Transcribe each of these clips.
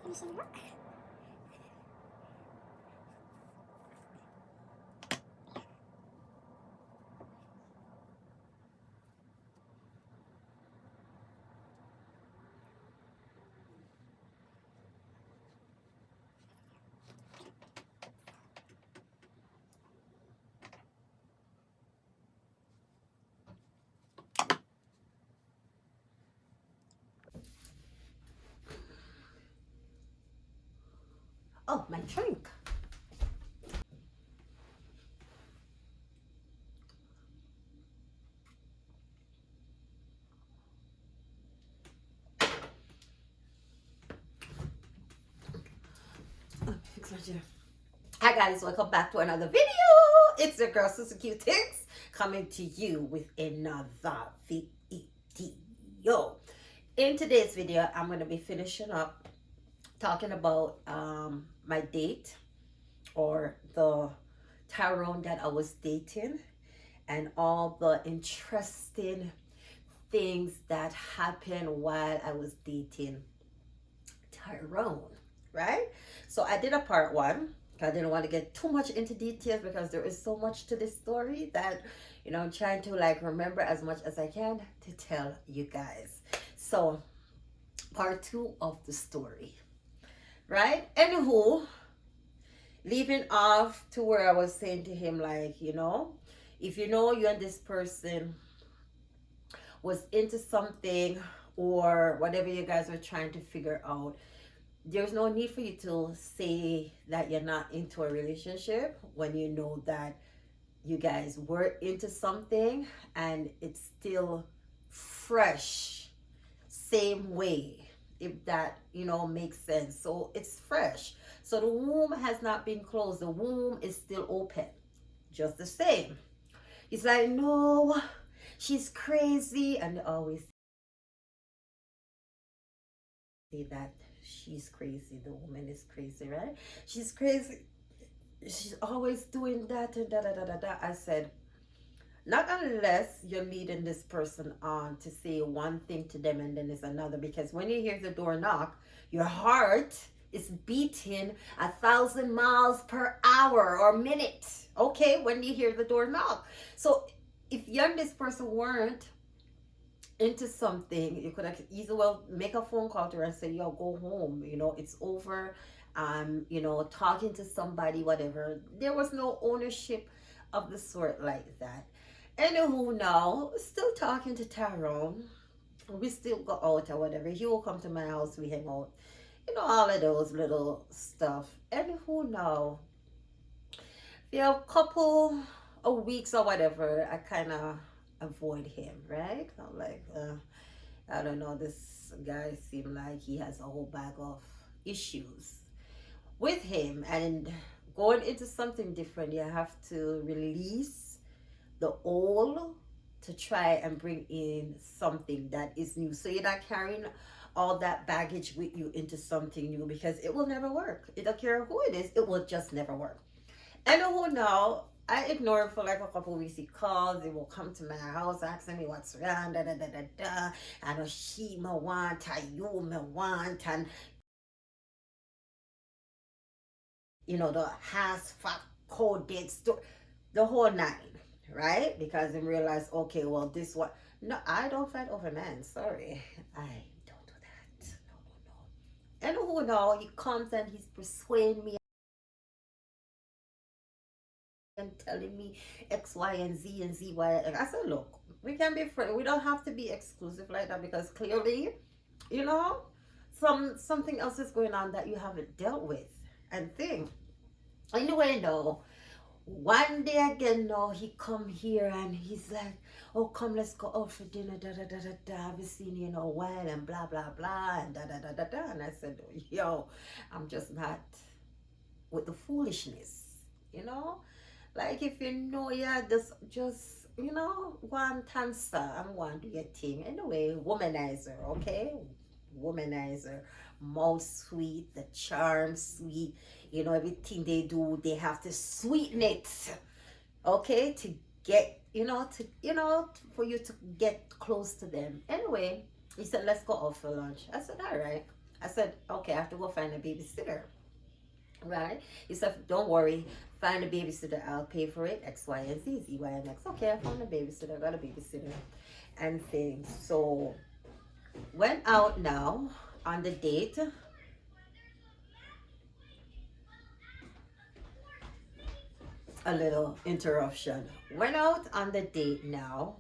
finishing look. Oh, my drink. Fix my chair. Hi guys, welcome back to another video. It's your girl Suzie QTingz coming to you with another video. In today's video, I'm going to be finishing up talking about my date, or the Tyrone that I was dating, and all the interesting things that happened while I was dating Tyrone, right? So I did a part one. I didn't want to get too much into details because there is so much to this story that, you know, I'm trying to like remember as much as I can to tell you guys. So part two of the story, right? Anywho, leaving off to where I was saying to him, like, you know, if you know you and this person was into something or whatever you guys were trying to figure out, there's no need for you to say that you're not into a relationship when you know that you guys were into something and it's still fresh, same way, if that, you know, makes sense. So it's fresh, so the womb has not been closed, the womb is still open, just the same. He's like, no, she's crazy, and they always say that she's crazy, the woman is crazy, right? She's crazy, she's always doing that and da da da da da. I said, not unless you're leading this person on to say one thing to them and then it's another, because when you hear the door knock, your heart is beating 1,000 miles per hour or minute, okay, when you hear the door knock. So if you and this person weren't into something, you could have easily well make a phone call to her and say, yo, go home, you know, it's over. You know, talking to somebody, whatever. There was no ownership of the sort like that. Anywho, now still talking to Tyrone. We still go out or whatever. He will come to my house, we hang out, you know, all of those little stuff. Anywho, now for a couple of weeks or whatever, I kind of avoid him, right? I'm like, I don't know, this guy seemed like he has a whole bag of issues with him, and going into something different, you have to release the old to try and bring in something that is new, so you're not carrying all that baggage with you into something new, because it will never work. It don't care who it is, it will just never work. And who now, I ignore him for like a couple of weeks. He calls, he will come to my house asking me what's wrong, da da da da da. I know she me want, and you me want, and you know, the has fat coded story, the whole nine, right? Because I realized, okay, well, this what, no, I don't fight over men, sorry, I don't do that, no, no, no. And who now, he comes and he's persuading me and telling me X, Y, and Z and Z, Y. And I said, look, we can be friends. We don't have to be exclusive like that, because clearly, you know, something else is going on that you haven't dealt with and thing. Anyway, no. One day again, no, he come here and he's like, oh, come, let's go out for dinner, da da da da da. I haven't seen you in a while, and blah blah blah, and da da da da da. And I said, yo, I'm just not with the foolishness, you know. Like, if you know, yeah, just you know, one answer and one do your thing. Anyway, womanizer, okay? Womanizer. Mouth sweet, the charm sweet. You know, everything they do, they have to sweeten it, okay? To get, for you to get close to them. Anyway, he said, let's go out for lunch. I said, all right. I said, okay, I have to go find a babysitter. Right? He said, don't worry, find a babysitter, I'll pay for it. X, Y, and Z, Z, Y, and X. Okay, I found a babysitter, I got a babysitter and things. So went out now on the date. A little interruption. Went out on the date now,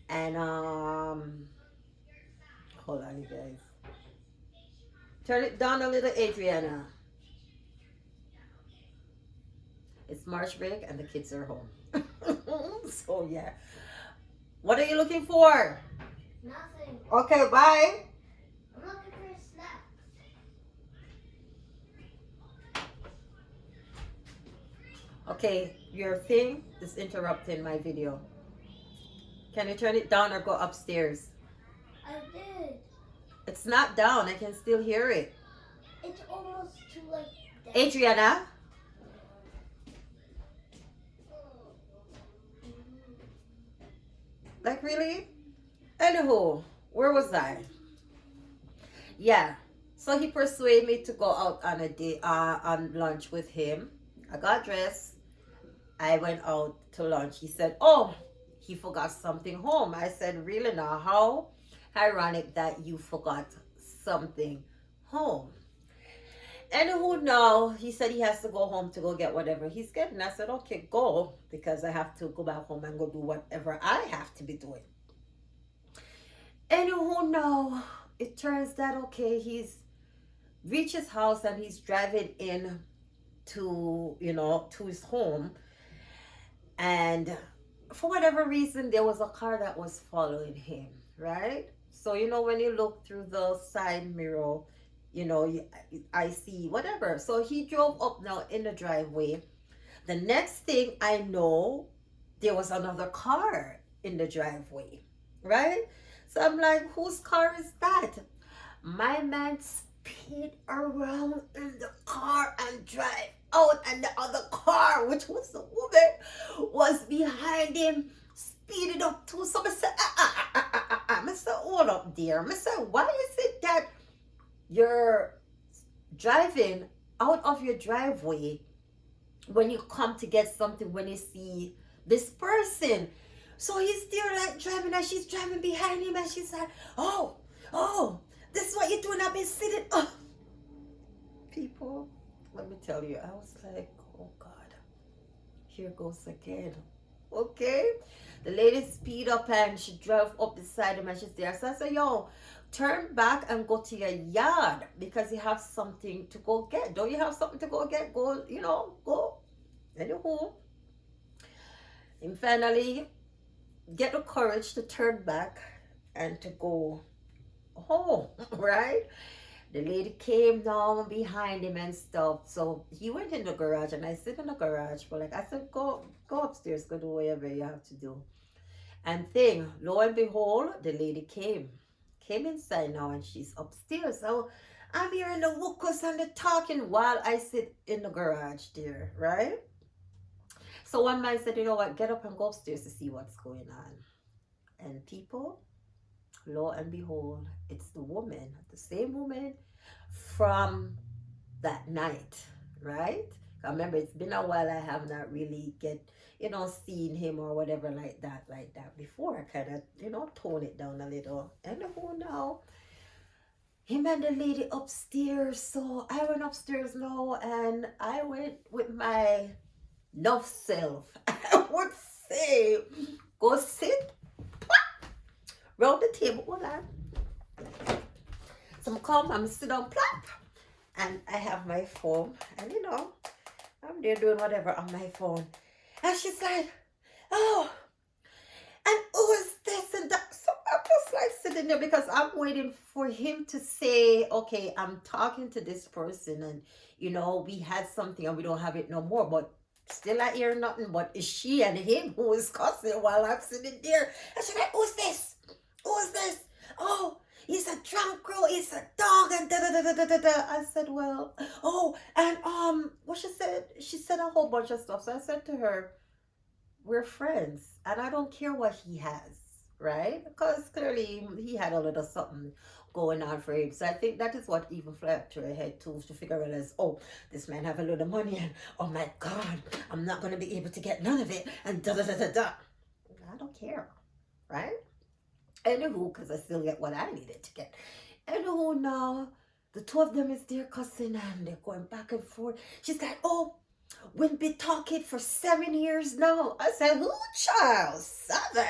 and hold on, you guys. Turn it down a little, Adriana. It's March break and the kids are home. So yeah. What are you looking for? Nothing. Okay, bye. I'm looking for snacks. Okay, your thing is interrupting my video. Can you turn it down or go upstairs? I did. It's not down. I can still hear it. It's almost too like that. Adriana? Like, really? Anywho, where was I? Yeah. So he persuaded me to go out on a day, on lunch with him. I got dressed. I went out to lunch. He said, oh, he forgot something home. I said, really now? How ironic that you forgot something home. Anywho, now he said he has to go home to go get whatever he's getting. I said, okay, go, because I have to go back home and go do whatever I have to be doing. Anywho, now it turns that, okay, he's reached his house and he's driving in to, to his home. And for whatever reason, there was a car that was following him, right? So, when you look through the side mirror, I see whatever. So he drove up now in the driveway. The next thing I know, there was another car in the driveway, right? So I'm like, whose car is that? My man sped around in the car and drive out, and the other car, which was the woman, was behind him, speeded up too. So I said, I said, hold up there. I said, why is it that you're driving out of your driveway when you come to get something, when you see this person? So he's there like driving, and she's driving behind him, and she's like, oh, this is what you're doing. I've been sitting. Oh. People, let me tell you, I was like, oh God, here goes again. Okay, the lady speed up and she drove up beside him, and she's there. So I said, yo, turn back and go to your yard, because you have something to go get. Don't you have something to go get? Go, go. Anywho, and finally get the courage to turn back and to go home, right? The lady came down behind him and stuff. So he went in the garage, and I sit in the garage for I said, go upstairs, go do whatever you have to do. And lo and behold, the lady came inside now, and she's upstairs. So I'm hearing the whookers and the talking while I sit in the garage there, right? So one man said, you know what, get up and go upstairs to see what's going on. And people, lo and behold, it's the woman, the same woman from that night, right? I remember it's been a while, I have not really seen him or whatever like that before. I kind of, tone it down a little. And who now? Him and the lady upstairs. So I went upstairs now, and I went with my enough self. I would say, go sit round the table. Hold on. So I'm sit down plop, and I have my phone, and I'm there doing whatever on my phone. And she's like, oh, and who is this and that? So I'm just like sitting there, because I'm waiting for him to say, okay, I'm talking to this person, and we had something and we don't have it no more. But still I hear nothing but it's she and him who is cussing while I'm sitting there. And she's like, who's this? Who's this? Oh, he's a drunk girl, he's a dog, and da da da da da da. I said, well, oh, and what she said a whole bunch of stuff. So I said to her, we're friends, and I don't care what he has, right? Because clearly he had a little something going on for him. So I think that is what even flipped to her head too, to figure out as, oh, this man have a little money, and oh my God, I'm not gonna be able to get none of it, and da da da da da. I don't care, right? Anywho, because I still get what I needed to get. Anywho, now the two of them is there cussing and they're going back and forth. She's like, oh, we've been talking for 7 years now. I said, who, child? 7.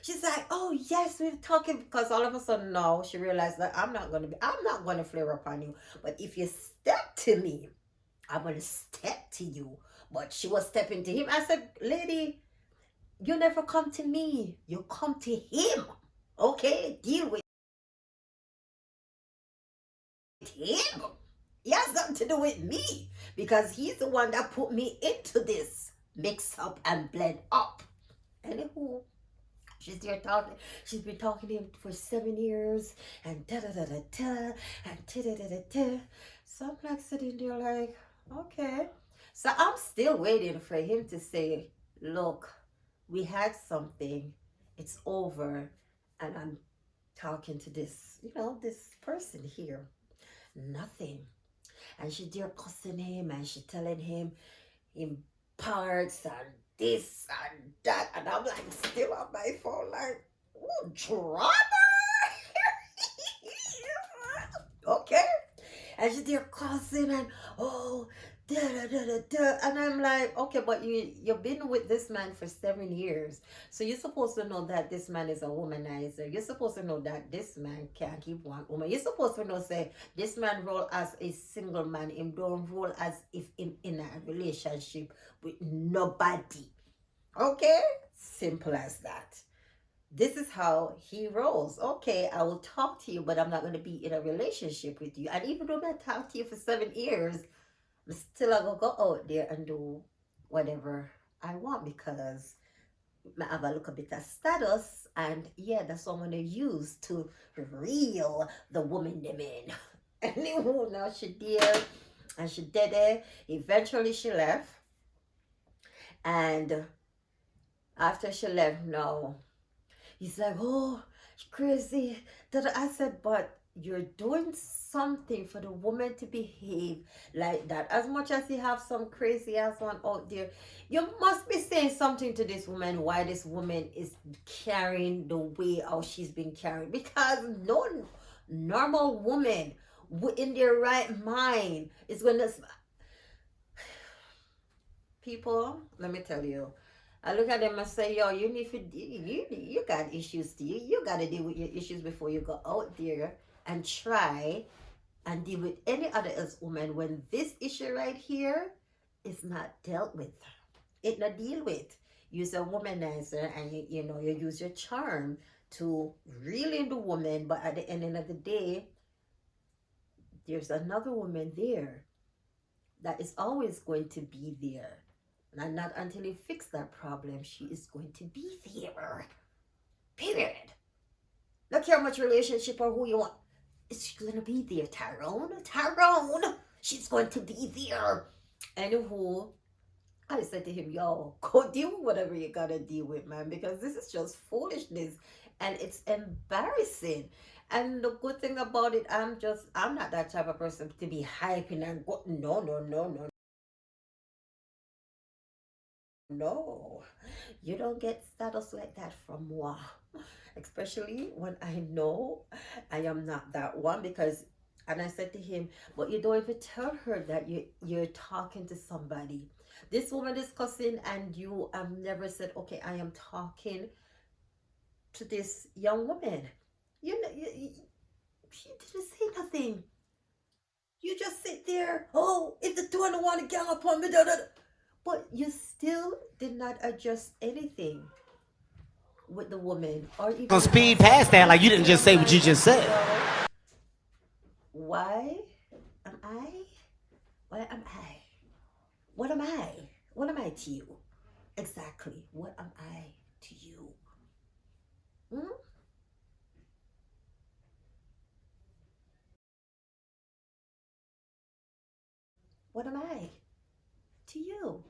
She's like, oh yes, we've talking, because all of a sudden now she realized that I'm not gonna flare up on you. But if you step to me, I'm gonna step to you. But she was stepping to him. I said, lady, you never come to me. You come to him. Okay? Deal with him. He has nothing to do with me, because he's the one that put me into this mix up and blend up. Anywho, she's there talking. She's been talking to him for 7 years, and da da da da da, and da da da da da. So I'm like sitting there like, okay. So I'm still waiting for him to say, look, we had something, it's over, and I'm talking to this, this person here. Nothing. And she there cussing him, and she telling him in parts and this and that, and I'm like still on my phone like, oh, drama. Okay. And she's there cussing and, oh, da da da da da, and I'm like, okay, but you've been with this man for 7 years, so you're supposed to know that this man is a womanizer. You're supposed to know that this man can't keep one woman. You're supposed to know, say, this man roll as a single man. Him don't roll as if him in a relationship with nobody. Okay, simple as that. This is how he rolls. Okay, I will talk to you, but I'm not going to be in a relationship with you. And even though I talked to you for 7 years, I'm still gonna go out there and do whatever I want, because I have a little bit of status, and yeah, that's what I'm gonna use to reel the woman them in. Anywho, now she did, and she did it. Eventually, she left, and after she left, no, he's like, oh, crazy. That I said, but you're doing something for the woman to behave like that. As much as you have some crazy ass one out there, you must be saying something to this woman, why this woman is carrying the way how she's been carrying. Because no normal woman in their right mind is gonna, people, let me tell you, I look at them and say, yo, you need to, you got issues to you. You got to deal with your issues before you go out there and try and deal with any other else woman, when this issue right here is not dealt with. It not deal with. You're a womanizer, and you use your charm to reel in the woman, but at the end of the day, there's another woman there that is always going to be there. And not until you fix that problem, she is going to be there. Period. Don't care how much relationship or who you want. She's going to be there, Tyrone. Tyrone! She's going to be there. Anywho, I said to him, yo, go deal with whatever you gotta deal with, man, because this is just foolishness and it's embarrassing. And the good thing about it, I'm not that type of person to be hyping and go, no, no, no, no. No, you don't get status like that from moi. Especially when I know I am not that one, because, and I said to him, but you don't even tell her that you're talking to somebody. This woman is cussing, and you have never said, okay, I am talking to this young woman. She didn't say nothing. You just sit there, oh, if the two don't want to gang upon me, da, da, da. But you still did not adjust anything with the woman, or even On speed past that, like you didn't just say what you just said. Why am I? Why am I? What am I? What am I to you? Exactly. What am I to you? Hmm? What am I to you?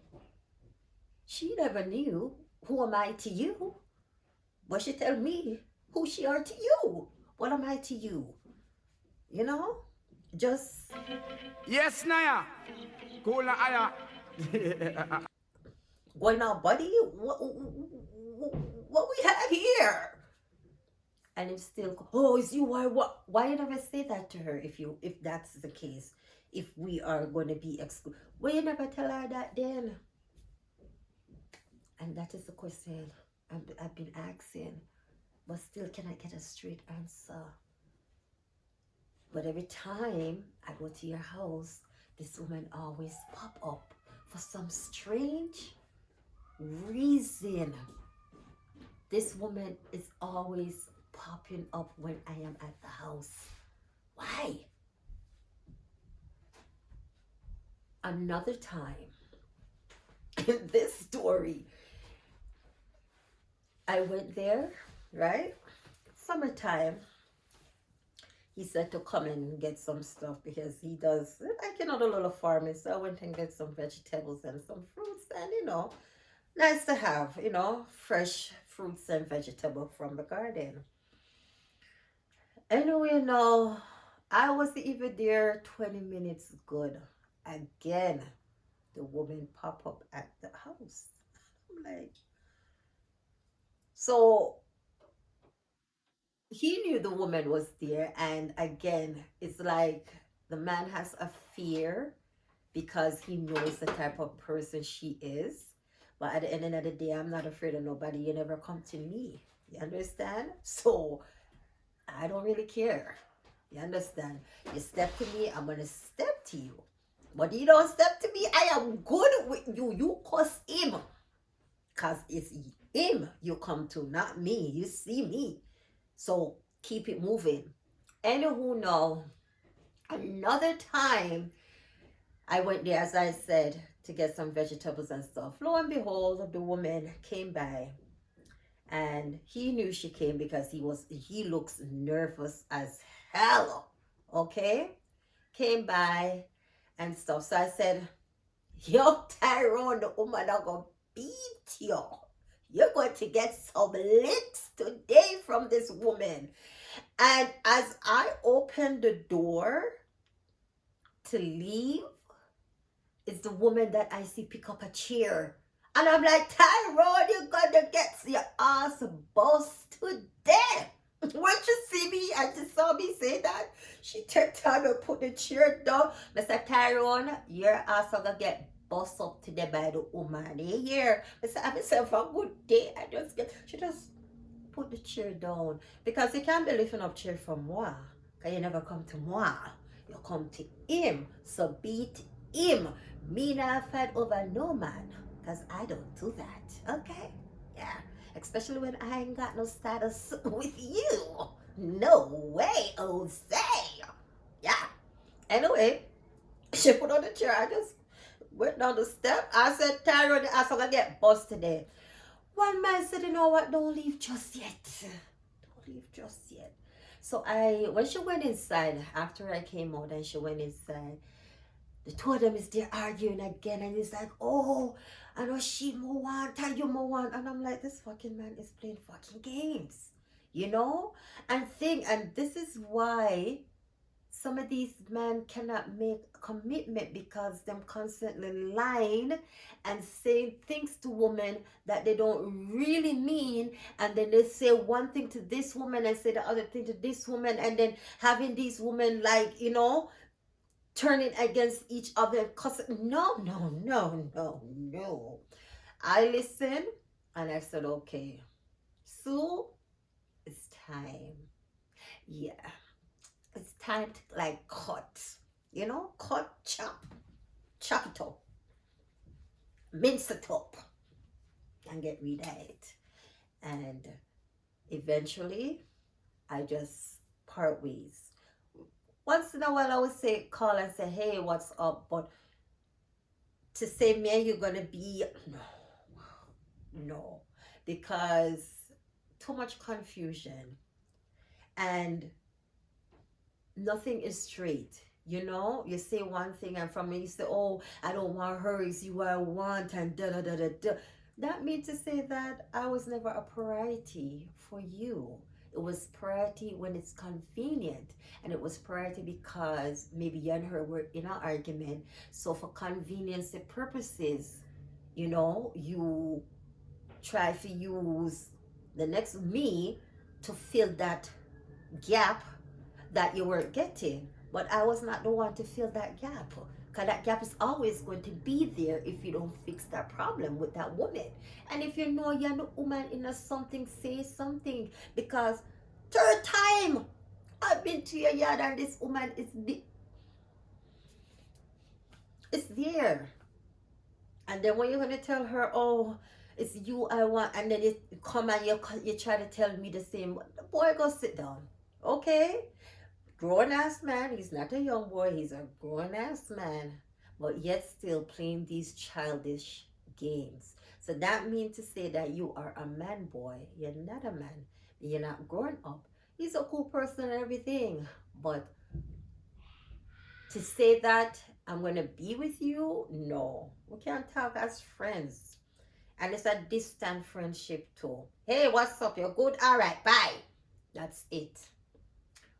She never knew who am I to you? But she tell me who she are to you. What am I to you? You know? Just Yes, Naya. Cool na aya. going on, buddy. What we have here? And it's still, oh, it's you. Why you never say that to her if that's the case? If we are going to be excluded, why you never tell her that then? And that is the question I've been asking. But still, can I get a straight answer? But every time I go to your house, this woman always pop up for some strange reason. This woman is always popping up when I am at the house. Why? Another time, in this story, I went there, right? Summertime. He said to come and get some stuff because he does, like, the little farming. So I went and get some vegetables and some fruits and, nice to have, fresh fruits and vegetables from the garden. Anyway, now, I was even there 20 minutes good. Again, the woman pop up at the house. I'm like, so he knew the woman was there, and again, it's like the man has a fear because he knows the type of person she is. But at the end of the day, I'm not afraid of nobody. You never come to me. You understand? So I don't really care. You understand? You step to me, I'm gonna step to you. But you don't step to me, I am good with you. You cuss him. Because it's him you come to, not me. You see me. So keep it moving. Anywho, no. Another time, I went there, as I said, to get some vegetables and stuff. Lo and behold, the woman came by. And he knew she came because he looks nervous as hell. Okay? Came by and stuff. So I said, yo, Tyrone, the woman are gonna beat you. You're going to get some licks today from this woman. And as I opened the door to leave, it's the woman that I see pick up a chair. And I'm like, Tyrone, you're gonna get your ass bust today. When she see me and she saw me say that, she took time and put the chair down. I said, Tyrone, your ass gonna get bust up today by the woman. You hear? I said, have yourself a good day. She just put the chair down. Because you can't be lifting up chair from moi. Because you never come to moi. You come to him. So beat him. Me not fight over no man. Because I don't do that. Okay? Yeah. Especially when I ain't got no status with you. No way, Jose. Yeah. Anyway, she put on the chair. I just went down the step. I said, Tyrone, the ass gonna get bust today. One man said, you know what? Don't leave just yet. Don't leave just yet. So when she went inside, after I came out and she went inside, the two of them is there arguing again, and it's like, oh, I know she more want, tell you more want. And I'm like, this fucking man is playing fucking games, And this is why some of these men cannot make a commitment, because them constantly lying and saying things to women that they don't really mean, and then they say one thing to this woman and say the other thing to this woman, and then having these women turning against each other. No. I listened and I said, okay, Sue, it's time. Yeah. It's time to cut. Cut, chop it up. Mince it up. And get rid of it. And eventually, I just part ways. Once in a while, I would call and say, hey, what's up? But to say, me and you're going to be, no. Because too much confusion. And nothing is straight. You say one thing and from me you say, oh, I don't want her, it's you I want, and da da da da da. That means to say that I was never a priority for you. It was priority when it's convenient, and it was priority because maybe you and her were in an argument. So for convenience purposes, you try to use the next me to fill that gap that you weren't getting. But I was not the one to fill that gap. Because that gap is always going to be there if you don't fix that problem with that woman. And if you know you're the woman in a something, say something. Because third time I've been to your yard and this woman is it's there. And then when you're going to tell her, oh, it's you I want, and then you come and you try to tell me the same, boy, go sit down. Okay? Grown ass man, he's not a young boy, he's a grown ass man, but yet still playing these childish games. So that means to say that you are a man, boy. You're not a man. You're not grown up. He's a cool person and everything, but to say that I'm going to be with you, no. We can't talk as friends. And it's a distant friendship too. Hey, what's up? You're good? All right, bye. That's it.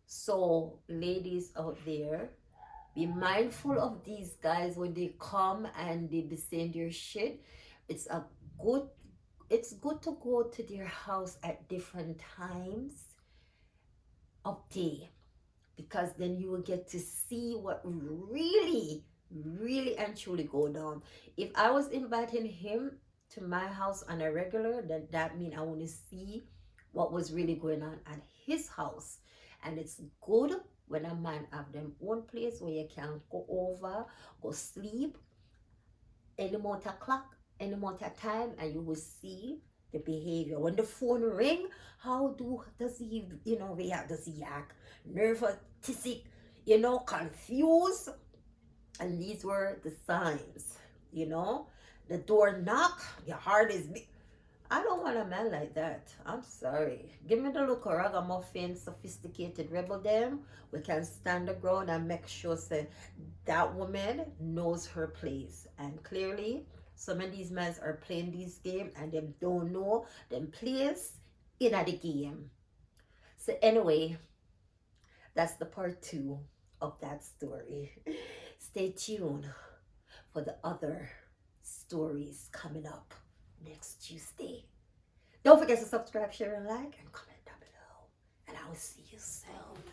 So, ladies out there, be mindful of these guys when they come and they be saying their shit. It's good to go to their house at different times of day, because then you will get to see what really and truly go down. If I was inviting him to my house on a regular, then that means I want to see what was really going on at his house. And it's good when a man have them own place where you can go over, go sleep any amount of clock, any amount of time, and you will see the behavior. When the phone ring, how does he react? Does he act nervous, confused? And these were the signs. The door knock, your heart is big. I don't want a man like that. I'm sorry. Give me the look of ragamuffin, sophisticated rebel them. We can stand the ground and make sure that woman knows her place. And clearly, some of these men are playing this game and they don't know them place in the game. So anyway, that's the part 2 of that story. Stay tuned for the other stories coming up next Tuesday. Don't forget to subscribe, share, and like, and comment down below. And I will see you soon.